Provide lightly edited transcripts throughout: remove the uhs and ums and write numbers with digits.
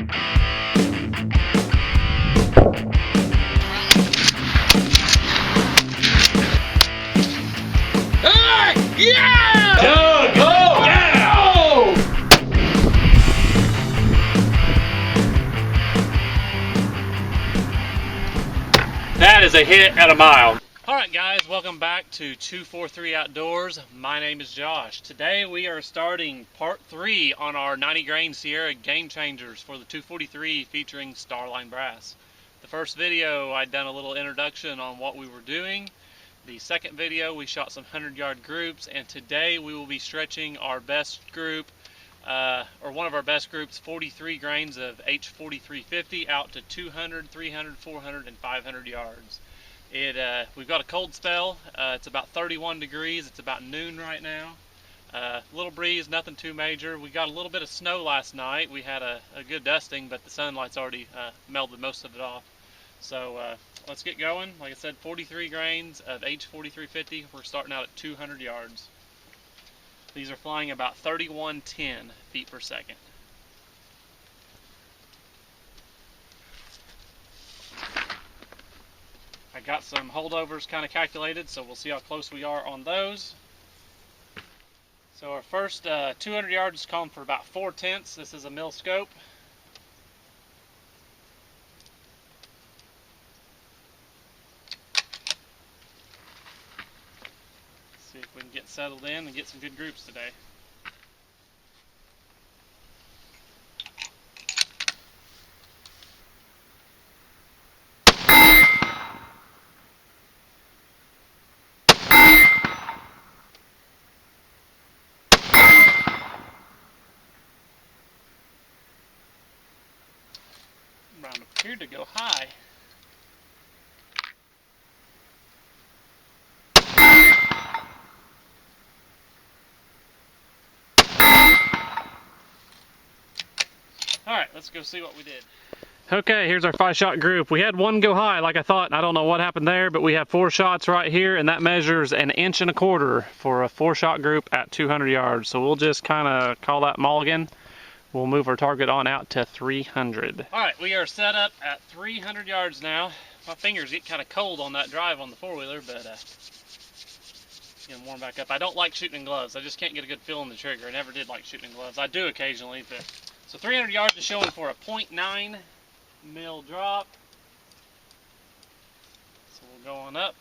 Yeah! Go! Go! Yeah! Oh! That is a hit at a mile. Alright guys, welcome back to 243 Outdoors. My name is Josh. Today we are starting part 3 on our 90 grain Sierra Gamechangers for the 243 featuring Starline Brass. The first video I'd done a little introduction on what we were doing. The second video we shot some 100-yard groups, and today we will be stretching our best group, or one of our best groups, 43 grains of H4350 out to 200, 300, 400, and 500 yards. We've got a cold spell. It's about 31 degrees. It's about noon right now. Little breeze, nothing too major. We got a little bit of snow last night. We had a good dusting, but the sunlight's already melted most of it off. So let's get going. Like I said, 43 grains of H4350. We're starting out at 200 yards. These are flying about 3110 feet per second. I got some holdovers kind of calculated, so we'll see how close we are on those. So our first 200 yards is calling for about 4/10. This is a mil scope. See if we can get settled in and get some good groups today. Round appeared to go high. Alright, let's go see what we did. Okay, here's our 5-shot group. We had one go high like I thought. I don't know what happened there, but we have 4 shots right here, and that measures 1.25 inches for a 4-shot group at 200 yards. So we'll just kind of call that mulligan. We'll move our target on out to 300. Alright, we are set up at 300 yards now. My fingers get kind of cold on that drive on the 4-wheeler, but getting warm back up. I don't like shooting in gloves. I just can't get a good feel on the trigger. I never did like shooting in gloves. I do occasionally, but... So 300 yards is showing for a 0.9 mil drop. So we'll go on up,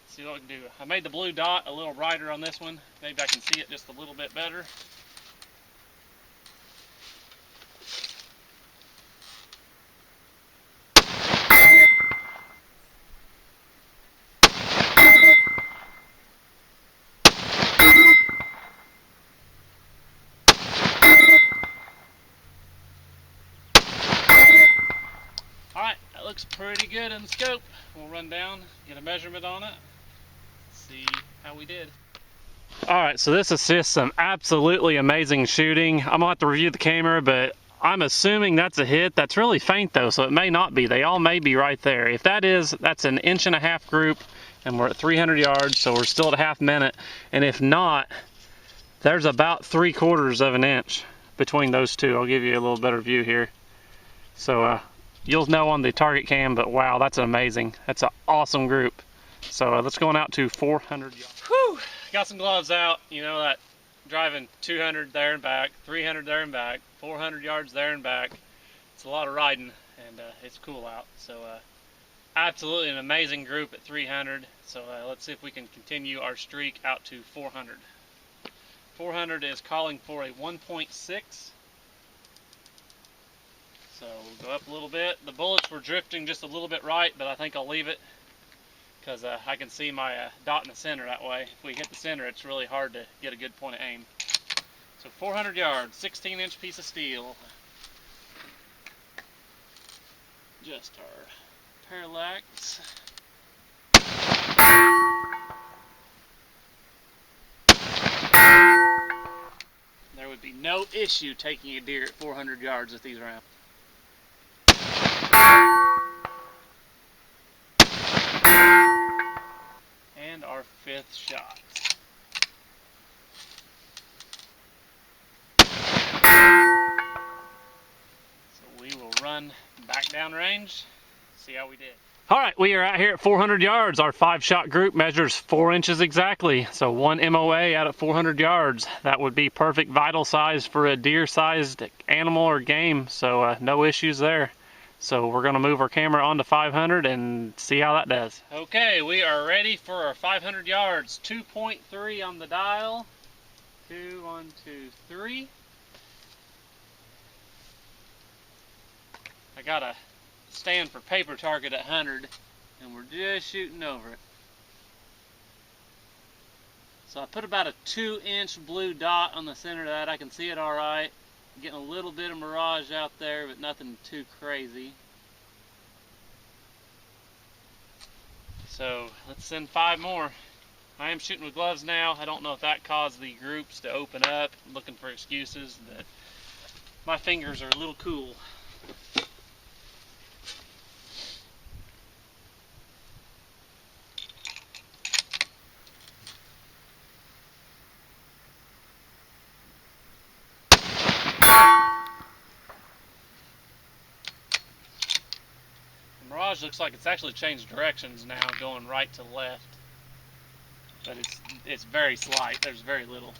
see what we can do. I made the blue dot a little brighter on this one. Maybe I can see it just a little bit better. Alright, that looks pretty good in the scope. We'll run down, get a measurement on it, see how we did. Alright, so this is just some absolutely amazing shooting. I'm going to have to review the camera, but I'm assuming that's a hit. That's really faint though, so it may not be. They all may be right there. If that is, that's an 1.5 inch group, and we're at 300 yards, so we're still at a half minute. And if not, there's about 3/4 of an inch between those two. I'll give you a little better view here. So you'll know on the target cam, but wow, that's amazing. That's an awesome group. So let's go on out to 400 yards. Whew, got some gloves out. You know that driving 200 there and back, 300 there and back, 400 yards there and back. It's a lot of riding, and it's cool out. So absolutely an amazing group at 300. So let's see if we can continue our streak out to 400. 400 is calling for a 1.6. So we'll go up a little bit. The bullets were drifting just a little bit right, but I think I'll leave it because I can see my dot in the center that way. If we hit the center, it's really hard to get a good point of aim. So 400 yards, 16-inch piece of steel. Just our parallax. There would be no issue taking a deer at 400 yards with these rounds. And our 5th shot. So we will run back down range, see how we did. All right, we are out here at 400 yards. Our 5-shot group measures 4 inches exactly. So 1 MOA out at 400 yards. That would be perfect vital size for a deer-sized animal or game. So no issues there. So we're gonna move our camera onto 500 and see how that does. Okay, we are ready for our 500 yards. 2.3 on the dial. 2, 1, 2, 3. I got a stand for paper target at 100, and we're just shooting over it. So I put about a 2-inch blue dot on the center of that. I can see it all right. Getting a little bit of mirage out there, but nothing too crazy. So let's send 5 more. I am shooting with gloves now. I don't know if that caused the groups to open up. I'm looking for excuses, but my fingers are a little cool. Mirage looks like it's actually changed directions now, going right to left. But it's very slight. There's very little.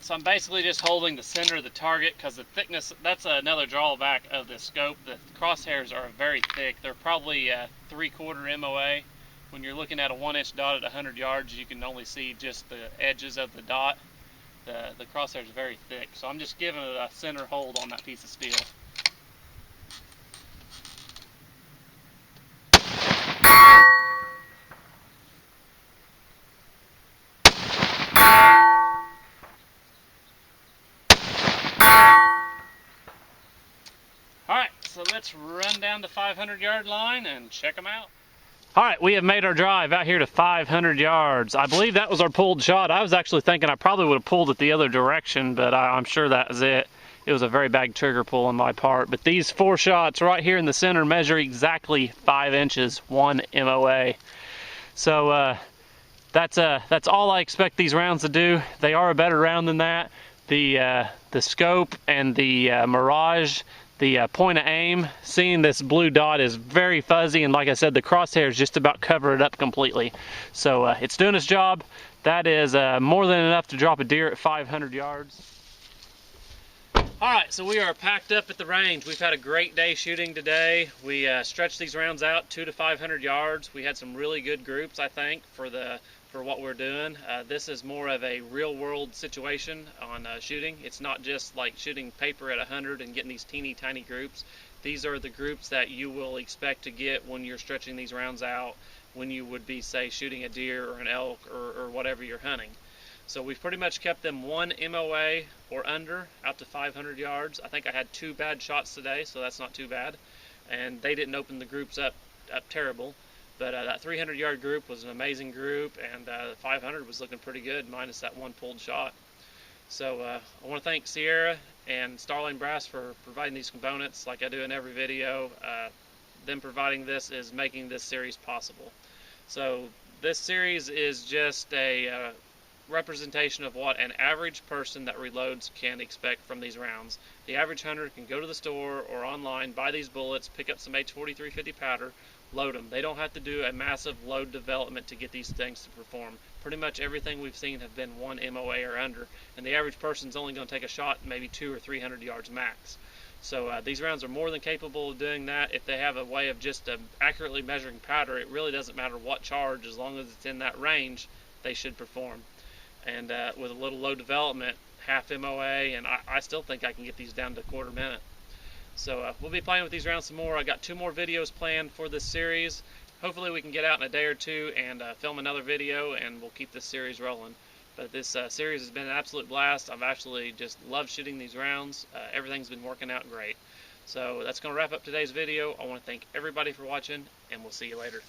So I'm basically just holding the center of the target because the thickness, that's another drawback of the scope. The crosshairs are very thick. They're probably 3/4 MOA. When you're looking at a 1-inch dot at 100 yards, you can only see just the edges of the dot. The crosshair is very thick, so I'm just giving it a center hold on that piece of steel. Alright, so let's run down the 500-yard line and check them out. Alright, we have made our drive out here to 500 yards. I believe that was our pulled shot. I was actually thinking I probably would have pulled it the other direction, but I'm sure that was it. It was a very bad trigger pull on my part. But these 4 shots right here in the center measure exactly 5 inches, 1 MOA. So that's all I expect these rounds to do. They are a better round than that. The scope and the mirage, the point of aim, seeing this blue dot is very fuzzy, and like I said, the crosshairs just about cover it up completely. So it's doing its job. That is more than enough to drop a deer at 500 yards. Alright, so we are packed up at the range. We've had a great day shooting today. We stretched these rounds out 200 to 500 yards. We had some really good groups, I think, for what we're doing. This is more of a real-world situation on shooting. It's not just like shooting paper at 100 and getting these teeny tiny groups. These are the groups that you will expect to get when you're stretching these rounds out, when you would be, say, shooting a deer or an elk or whatever you're hunting. So we've pretty much kept them 1 MOA or under out to 500 yards. I think I had 2 bad shots today, so that's not too bad. And they didn't open the groups up terrible. But that 300-yard group was an amazing group, and 500 was looking pretty good, minus that 1 pulled shot. So I want to thank Sierra and Starline Brass for providing these components like I do in every video. Them providing this is making this series possible. So this series is just a representation of what an average person that reloads can expect from these rounds. The average hunter can go to the store or online, buy these bullets, pick up some H4350 powder, load them. They don't have to do a massive load development to get these things to perform. Pretty much everything we've seen have been 1 MOA or under, and the average person's only going to take a shot maybe 200 or 300 yards max. So these rounds are more than capable of doing that. If they have a way of just accurately measuring powder, it really doesn't matter what charge, as long as it's in that range, they should perform. And with a little low development, half MOA, and I still think I can get these down to 1/4 minute. So we'll be playing with these rounds some more. I got 2 more videos planned for this series. Hopefully we can get out in a day or 2 and film another video, and we'll keep this series rolling. But this series has been an absolute blast. I've actually just loved shooting these rounds. Everything's been working out great. So that's going to wrap up today's video. I want to thank everybody for watching, and we'll see you later.